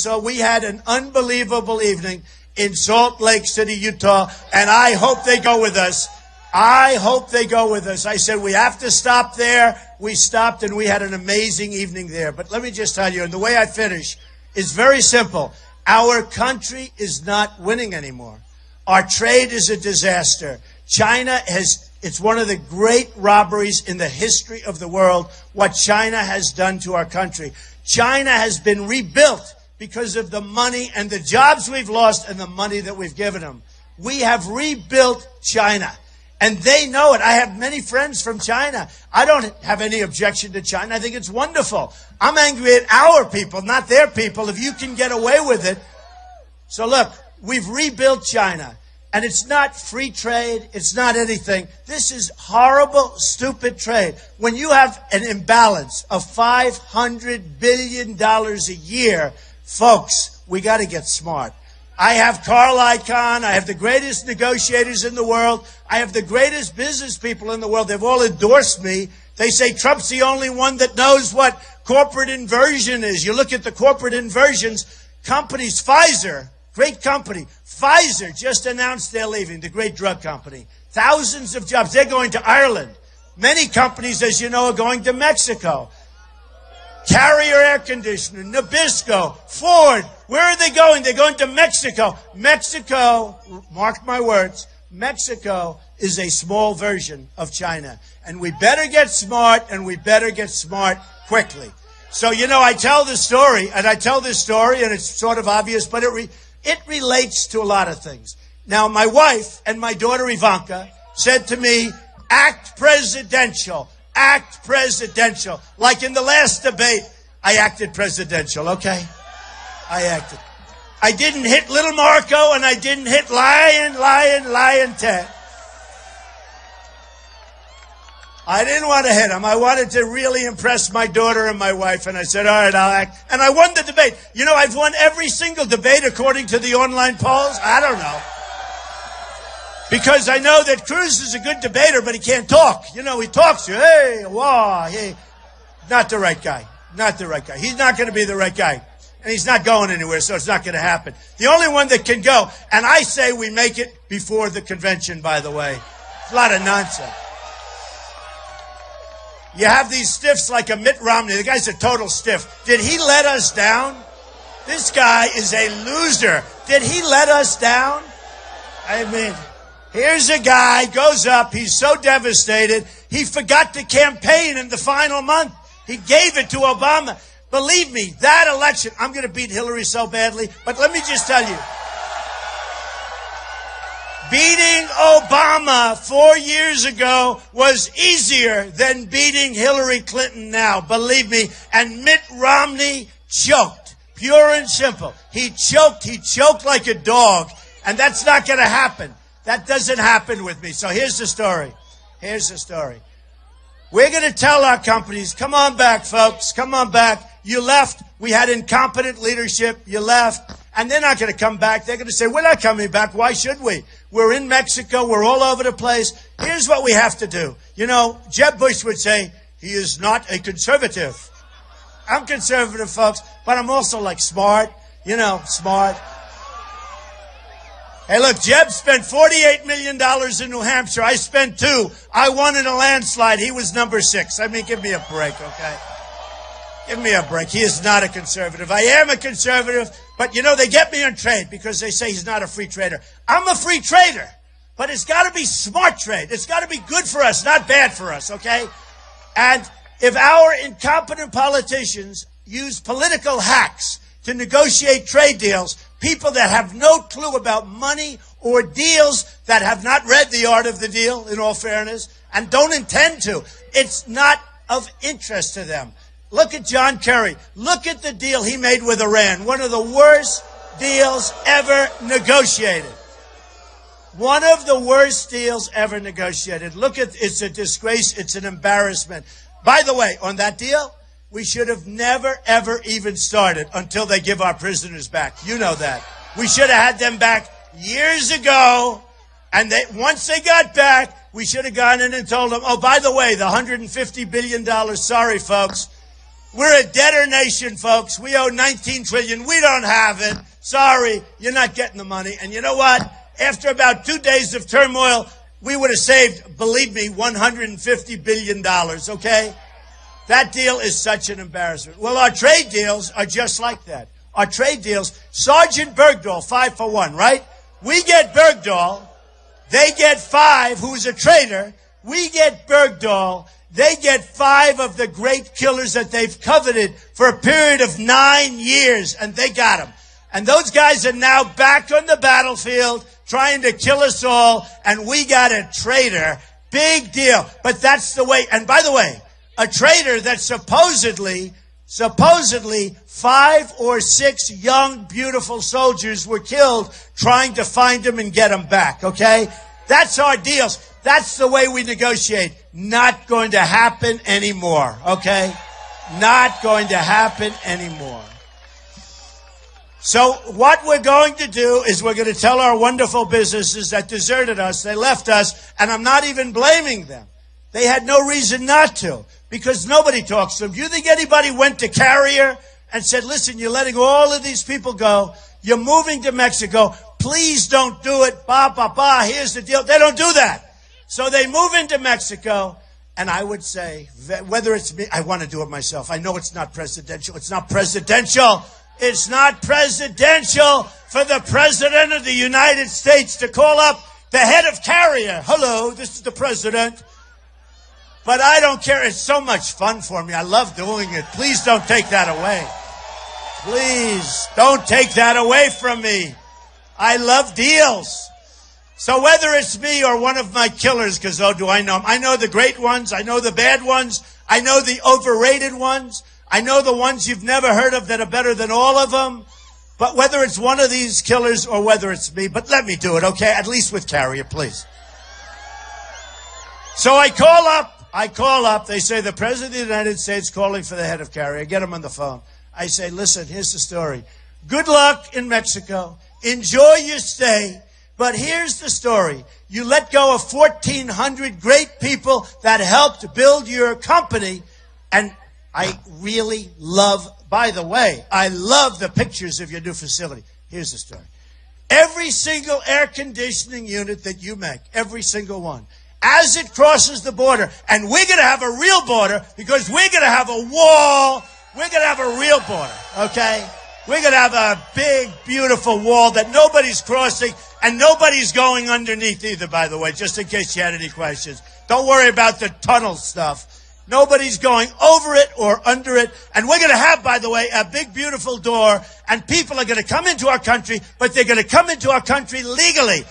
So we had an unbelievable evening in Salt Lake City, Utah, and I hope they go with us. I hope they go with us. I said, we have to stop there. We stopped, and we had an amazing evening there. But let me just tell you, and the way I finish is very simple. Our country is not winning anymore. Our trade is a disaster. China it's one of the great robberies in the history of the world, what China has done to our country. China has been rebuilt because of the money and the jobs we've lost and the money that we've given them. We have rebuilt China, and they know it. I have many friends from China. I don't have any objection to China. I think it's wonderful. I'm angry at our people, not their people, if you can get away with it. So look, we've rebuilt China. And it's not free trade. It's not anything. This is horrible, stupid trade. When you have an imbalance of $500 billion a year, folks, we got to get smart. I have Carl Icahn. I have the greatest negotiators in the world. I have the greatest business people in the world. They've all endorsed me. They say Trump's the only one that knows what corporate inversion is. You look at the corporate inversions, companies, Pfizer, great company. Pfizer just announced they're leaving, the great drug company. Thousands of jobs. They're going to Ireland. Many companies, as you know, are going to Mexico. Carrier Air Conditioning, Nabisco, Ford. Where are they going? They're going to Mexico. Mexico, mark my words, Mexico is a small version of China. And we better get smart, and we better get smart quickly. So, you know, I tell this story, and it's sort of obvious, but it relates to a lot of things. Now, my wife and my daughter Ivanka said to me, act presidential, act presidential. Like in the last debate, I acted presidential, okay? I acted. I didn't hit little Marco, and I didn't hit Lion Ted. I didn't want to hit him. I wanted to really impress my daughter and my wife, and I said, all right, I'll act. And I won the debate. You know, I've won every single debate according to the online polls. I don't know. Because I know that Cruz is a good debater, but he can't talk. You know, he talks to you. Hey, wah, hey. Not the right guy. Not the right guy. He's not going to be the right guy. And he's not going anywhere, so it's not going to happen. The only one that can go, and I say we make it before the convention, by the way. It's a lot of nonsense. You have these stiffs like a Mitt Romney. The guy's a total stiff. Did he let us down? This guy is a loser. Did he let us down? I mean, here's a guy, goes up, he's so devastated, he forgot to campaign in the final month. He gave it to Obama. Believe me, that election, I'm going to beat Hillary so badly, but let me just tell you, beating Obama 4 years ago was easier than beating Hillary Clinton now, believe me. And Mitt Romney choked, pure and simple. He choked like a dog, and that's not going to happen. That doesn't happen with me. So here's the story. We're going to tell our companies, come on back, folks, come on back. You left. We had incompetent leadership. You left. And they're not going to come back. They're going to say, we're not coming back. Why should we? We're in Mexico. We're all over the place. Here's what we have to do. You know, Jeb Bush would say, he is not a conservative. I'm conservative, folks, but I'm also like smart. You know, smart. Hey, look, Jeb spent $48 million in New Hampshire. I spent $2 million. I won in a landslide. He was number 6. I mean, give me a break, okay? Give me a break. He is not a conservative. I am a conservative, but, you know, they get me on trade because they say he's not a free trader. I'm a free trader, but it's got to be smart trade. It's got to be good for us, not bad for us, okay? And if our incompetent politicians use political hacks to negotiate trade deals, people that have no clue about money or deals, that have not read The Art of the Deal, in all fairness, and don't intend to, it's not of interest to them. Look at John Kerry. Look at the deal he made with Iran. One of the worst deals ever negotiated. One of the worst deals ever negotiated. Look at, it's a disgrace. It's an embarrassment. By the way, on that deal, we should have never, ever even started until they give our prisoners back. You know that. We should have had them back years ago. And once they got back, we should have gone in and told them, oh, by the way, the $150 billion, sorry, folks, We're a debtor nation, folks. We owe $19 trillion. We don't have it. Sorry, you're not getting the money. And you know what? After about 2 days of turmoil, we would have saved, believe me, $150 billion, okay? That deal is such an embarrassment. Well, our trade deals are just like that. Our trade deals, Sergeant Bergdahl, 5 for 1, right? We get Bergdahl. They get 5, who's a traitor. We get Bergdahl. They get 5 of the great killers that they've coveted for a period of 9 years, and they got them. And those guys are now back on the battlefield trying to kill us all, and we got a traitor. Big deal. But that's the way. And by the way, a traitor that supposedly 5 or 6 young, beautiful soldiers were killed trying to find him and get him back, okay? That's our deals. That's the way we negotiate. Not going to happen anymore, okay? Not going to happen anymore. So what we're going to do is we're going to tell our wonderful businesses that deserted us, they left us, and I'm not even blaming them. They had no reason not to, because nobody talks to them. Do you think anybody went to Carrier and said, listen, you're letting all of these people go. You're moving to Mexico. Please don't do it. Here's the deal. They don't do that. So they move into Mexico, and I would say, whether it's me, I want to do it myself. I know it's not presidential. It's not presidential. It's not presidential for the President of the United States to call up the head of Carrier. Hello, this is the President. But I don't care. It's so much fun for me. I love doing it. Please don't take that away. Please don't take that away from me. I love deals. So whether it's me or one of my killers, because do I know them? I know the great ones. I know the bad ones. I know the overrated ones. I know the ones you've never heard of that are better than all of them. But whether it's one of these killers or whether it's me, but let me do it, okay? At least with Carrier, please. So I call up. They say the President of the United States calling for the head of Carrier. I get him on the phone. I say, listen, here's the story. Good luck in Mexico. Enjoy your stay. But here's the story. You let go of 1,400 great people that helped build your company. And I really love, by the way, I love the pictures of your new facility. Here's the story. Every single air conditioning unit that you make, every single one, as it crosses the border, and we're going to have a real border because we're going to have a wall. We're going to have a real border, okay? We're going to have a big, beautiful wall that nobody's crossing and nobody's going underneath either, by the way, just in case you had any questions. Don't worry about the tunnel stuff. Nobody's going over it or under it. And we're going to have, by the way, a big, beautiful door. And people are going to come into our country, but they're going to come into our country legally.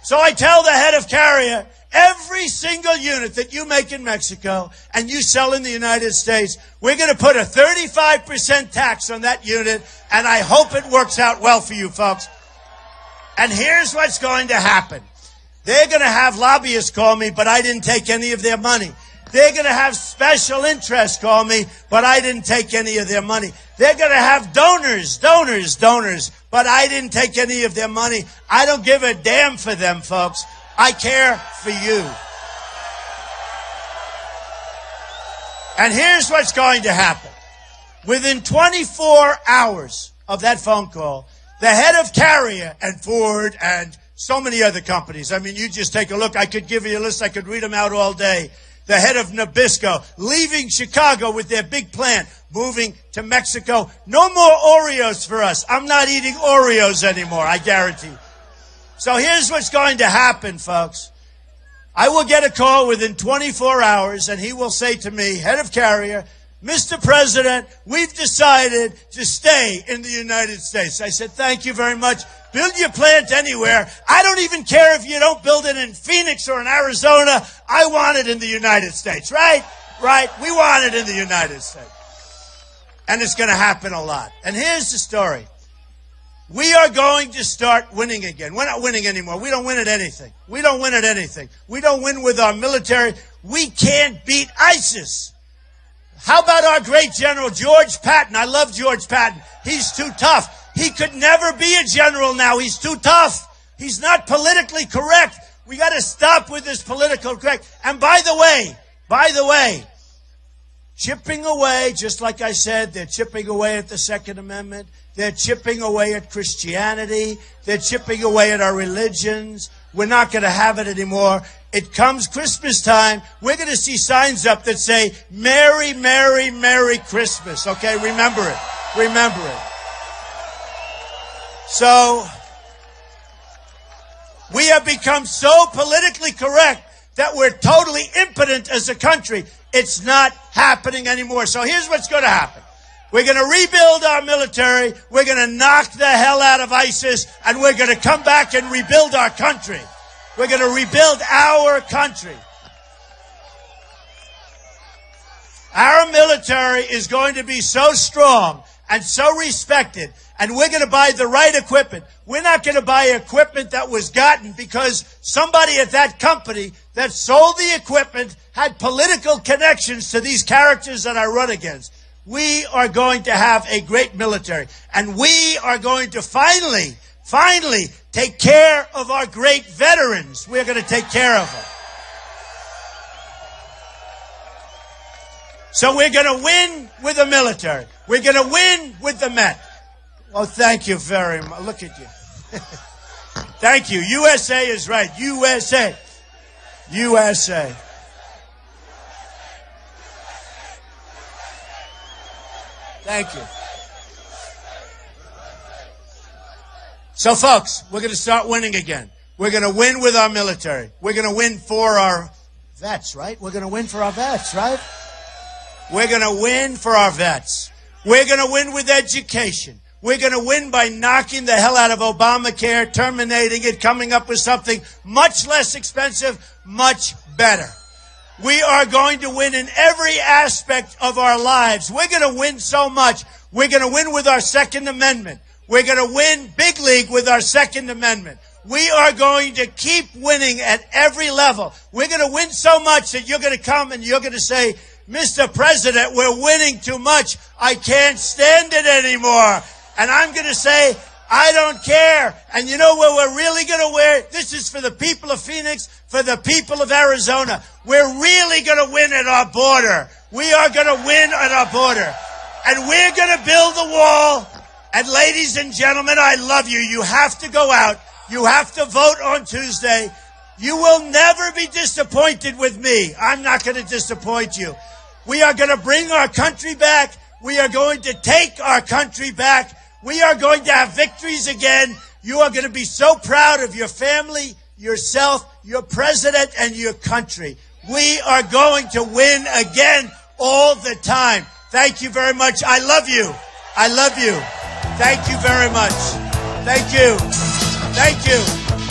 So I tell the head of Carrier, every single unit that you make in Mexico and you sell in the United States, we're going to put a 35% tax on that unit. And I hope it works out well for you folks. And here's what's going to happen. They're going to have lobbyists call me, but I didn't take any of their money. They're going to have special interests call me, but I didn't take any of their money. They're going to have donors, but I didn't take any of their money. I don't give a damn for them, folks. I care for you. And here's what's going to happen. Within 24 hours of that phone call, the head of Carrier and Ford and so many other companies. I mean, you just take a look. I could give you a list. I could read them out all day. The head of Nabisco leaving Chicago with their big plant, moving to Mexico. No more Oreos for us. I'm not eating Oreos anymore, I guarantee. So here's what's going to happen, folks. I will get a call within 24 hours, and he will say to me, head of Carrier, Mr. President, we've decided to stay in the United States. I said, thank you very much. Build your plant anywhere. I don't even care if you don't build it in Phoenix or in Arizona. I want it in the United States, right? Right? We want it in the United States. And it's going to happen a lot. And here's the story. We are going to start winning again. We're not winning anymore. We don't win at anything. We don't win at anything. We don't win with our military. We can't beat ISIS. How about our great general, George Patton? I love George Patton. He's too tough. He could never be a general now. He's too tough. He's not politically correct. We got to stop with this political correct. And by the way, chipping away, just like I said, they're chipping away at the Second Amendment. They're chipping away at Christianity. They're chipping away at our religions. We're not going to have it anymore. It comes Christmas time. We're going to see signs up that say, Merry, Merry, Merry Christmas. Okay, remember it. Remember it. So, we have become so politically correct that we're totally impotent as a country. It's not happening anymore. So here's what's going to happen. We're going to rebuild our military. We're going to knock the hell out of ISIS, and we're going to come back and rebuild our country. We're going to rebuild our country. Our military is going to be so strong and so respected, and we're going to buy the right equipment. We're not going to buy equipment that was gotten because somebody at that company that sold the equipment had political connections to these characters that I run against. We are going to have a great military, and we are going to finally take care of our great veterans. We're going to take care of them. So we're going to win with the military. We're going to win with the Met. Oh, thank you very much. Look at you. Thank you. USA is right. USA. USA. Thank you. So, folks, we're going to start winning again. We're going to win with our military. We're going to win for our vets, right? We're going to win for our vets, right? We're going to win for our vets. We're going to win with education. We're going to win by knocking the hell out of Obamacare, terminating it, coming up with something much less expensive, much better. We are going to win in every aspect of our lives. We're going to win so much. We're going to win with our Second Amendment. We're going to win big league with our Second Amendment. We are going to keep winning at every level. We're going to win so much that you're going to come and you're going to say, Mr. President, we're winning too much. I can't stand it anymore. And I'm going to say, I don't care. And you know where we're really going to win? This is for the people of Phoenix, for the people of Arizona. We're really going to win at our border. We are going to win at our border. And we're going to build the wall. And ladies and gentlemen, I love you. You have to go out. You have to vote on Tuesday. You will never be disappointed with me. I'm not going to disappoint you. We are going to bring our country back. We are going to take our country back. We are going to have victories again. You are going to be so proud of your family, yourself, your president, and your country. We are going to win again all the time. Thank you very much. I love you. I love you. Thank you very much. Thank you. Thank you.